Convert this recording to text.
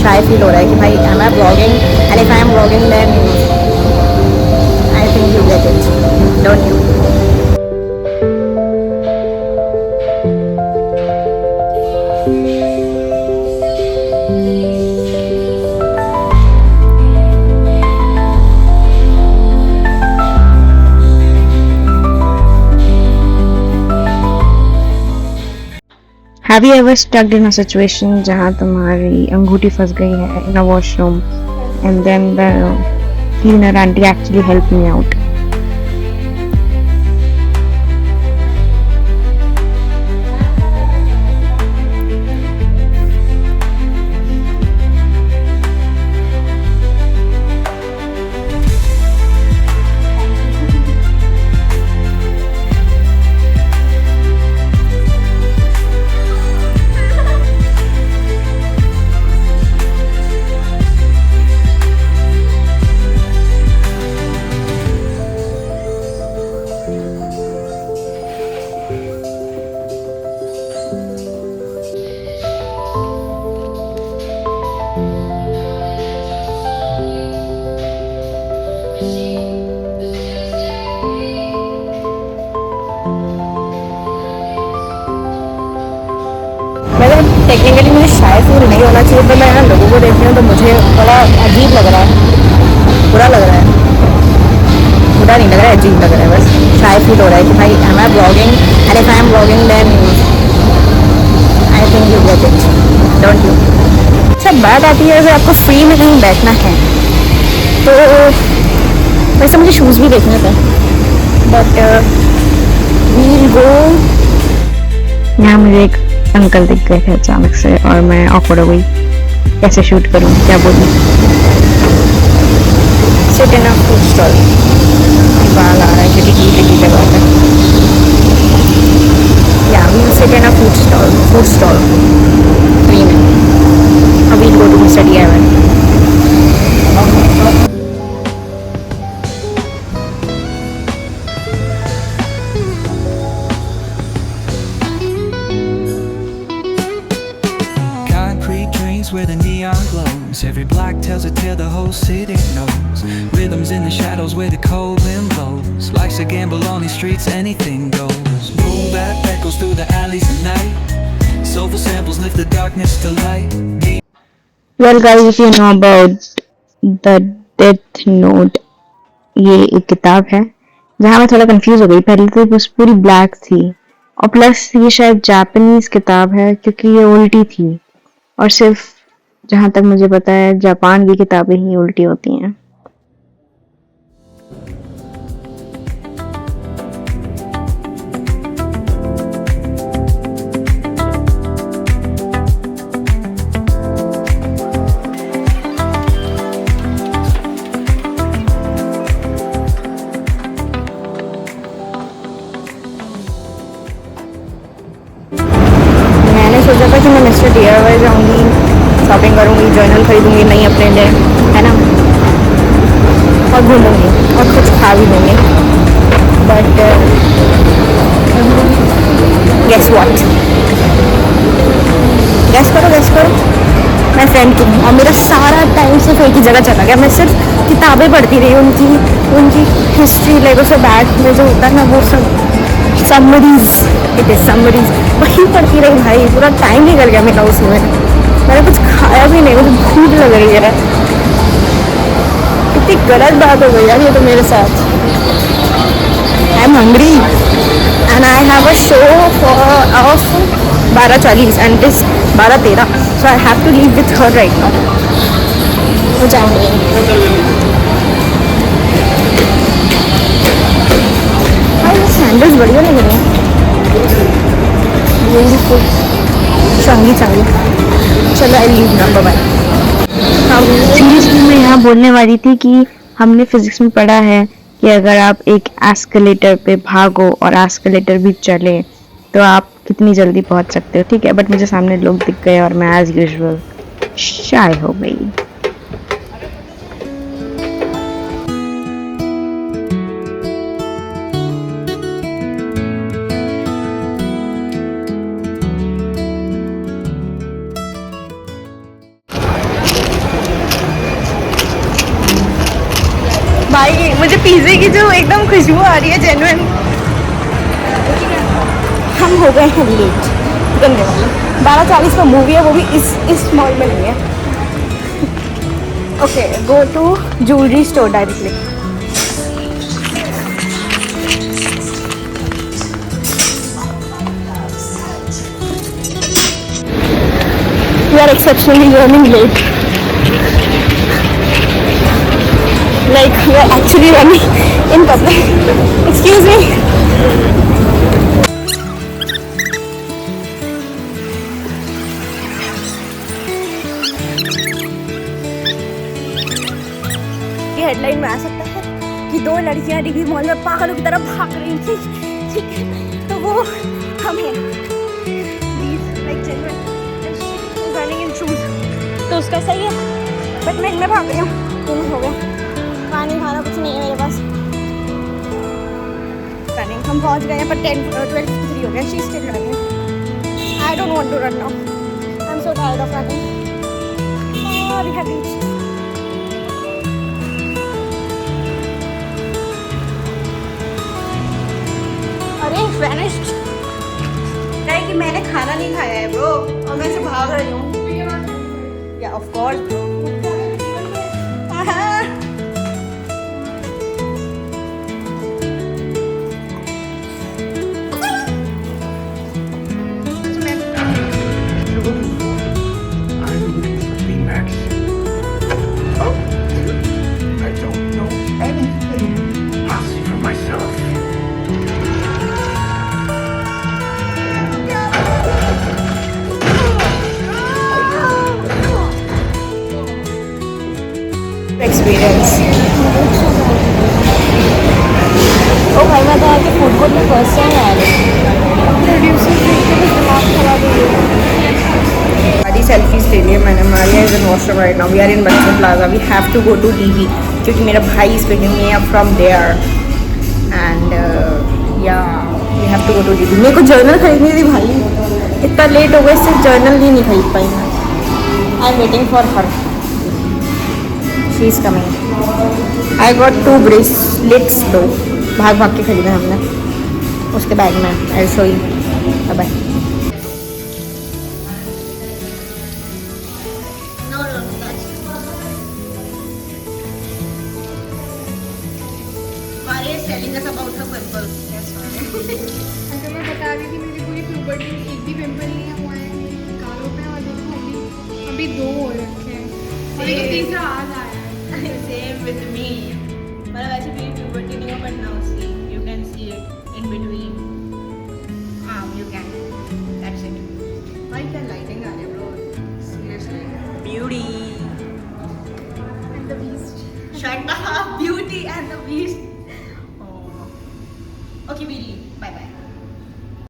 शाय feel हो रहा है कि भाई am I blogging, and if I am blogging then I think you get it, don't you? Have you ever stuck in a situation जहाँ तुम्हारी अंगूठी फंस गई है in a washroom and then the cleaner auntie actually helped me out? मतलब technically मुझे शायद feel नहीं होना चाहिए, पर मैं यहाँ लोगों को देख रही हूँ तो मुझे बड़ा अजीब लग रहा है, बुरा लग रहा है। बुरा नहीं लग रहा है, अजीब लग रहा है, बस शायद फील हो रहा है कि भाई am I blogging, and if I am blogging then I think you get it, don't you? अच्छा, बात आती है अगर आपको फ्री में कहीं बैठना है तो वैसे मुझे शूज़ भी देखने थे, बट वील गो। यहाँ मुझे एक अंकल दिख गए थे अचानक से और मैं ऑकवर्ड हो गई, कैसे शूट करूँ, क्या बोलूँ? Seat in a food stall, बाल आ रहा है क्योंकि गीले गीले बाल है। या we sit in a food stall free में, अभी go to study heaven. Concrete dreams where the neon glows. Every block tells a tale the whole city knows. Rhythms in the shadows where the cold wind blows. Life's a gamble on these streets, anything goes. Boom bap echoes through the alleys at night. Soulful samples lift the darkness to light. Well guys, if you know about the Death Note, ये एक किताब है जहाँ मैं थोड़ा confuse हो गई। पहले तो बस पूरी ब्लैक थी और प्लस ये शायद जापानीज किताब है क्योंकि ये उल्टी थी, और सिर्फ जहाँ तक मुझे पता है जापान की किताबें ही उल्टी होती हैं। मैंने सोचा था कि मैं मिस्टर DIY जाऊँगी, शॉपिंग करूँगी, जर्नल खरीदूँगी नई अपने लिए, है ना, और घूमूँगी और कुछ खा भी लूँगी। बट गेस व्हाट, गेस करो, मैं फ्रेंड की हूँ और मेरा सारा टाइम सिर्फ एक ही जगह चला गया। मैं सिर्फ किताबें पढ़ती रही, उनकी हिस्ट्री, लेगो से बैक में जो होता है ना वो सब समरीज, इट इज समरीज, वही पढ़ती रही भाई, पूरा टाइम निकल गया मेरा उसमें। मैंने कुछ खाया भी नहीं, मुझे भूख लग रही है। कितनी गलत बात हो गई यार ये तो मेरे साथ। I am hungry and I have a show of 12:40 and this 12:13, so I have to leave with her right now. हो जाऊंगी। सैंडल्स बढ़िया लग रहे हैं, ब्यूटीफुल, चंगी। चलो I leave now, bye. Seriously मैं यहाँ बोलने वाली थी कि हमने फिजिक्स में पढ़ा है कि अगर आप एक एस्केलेटर पे भागो और एस्केलेटर भी चले तो आप कितनी जल्दी पहुँच सकते हो, ठीक है। बट मुझे सामने लोग दिख गए और मैं एज यूजुअल शाय हो गई। मुझे पिज़्ज़े की जो एकदम खुशबू आ रही है जेन्युइन। हम हो गए हैं लेट, गंदे वाले। 12:40 का मूवी है, वो भी इस मॉल में नहीं है। Okay, go to jewellery store directly. We are exceptionally running late. Like we are actually running in public. Excuse me. ये हेडलाइन में आ सकता है कि 2 लड़कियां डिग्री मॉल में पागलों की तरह भाग रही थी, ठीक है, तो वो हम हैं। Like genuine running in shoes, तो उसका सही है, बट मैं इनमें भाग रही हूँ। दिन हो गया, पानी खाना कुछ नहीं है मेरे पास। रनिंग हम पहुँच गए हैं, पर 12:53 हो गया। She still running. I don't want to run now, I am so tired of running. We have reached. अरे वैनिश्ड है कि मैंने खाना नहीं खाया है ब्रो, और मैं से भाग रही हूँ। Yeah of course bro. I don't know anything. I'll see for myself. Experience. ओ भाई, मैं तो आके फूड कोर्ट में फर्स्ट टाइम आ रही हूँ। सारी सेल्फीज ले लिए मैंने। Maria is in washroom right now. We are in Bansal plaza. We have to go to DV क्योंकि मेरा भाई is picking me up from there and yeah we have to go to DV. मेरे को journal खरीदनी थी भाई, इतना late हो गया, इससे जर्नल ही नहीं खरीद पाई मैं। I am waiting for her. She is coming. I got 2 bracelets दो, भाग भाग के खरीदा हमने उसके बैग में। I show you. बाय। अगर मैं बता रही थी मेरी पूरी प्यूबर्टी में एक भी पिंपल नहीं हुआ है, मेरे गालों पे, और देखो अभी 2 हो रखे हैं और एक तीसरा आज आया है। Same with me. मतलब ऐसे मेरी प्यूबर्टी नहीं हो, but now see you can see it in between arm, you can, that's it. भाई क्या लाइटिंग आ रही है bro, seriously. Beauty and the beast. Shut up, beauty and the beast. Okay we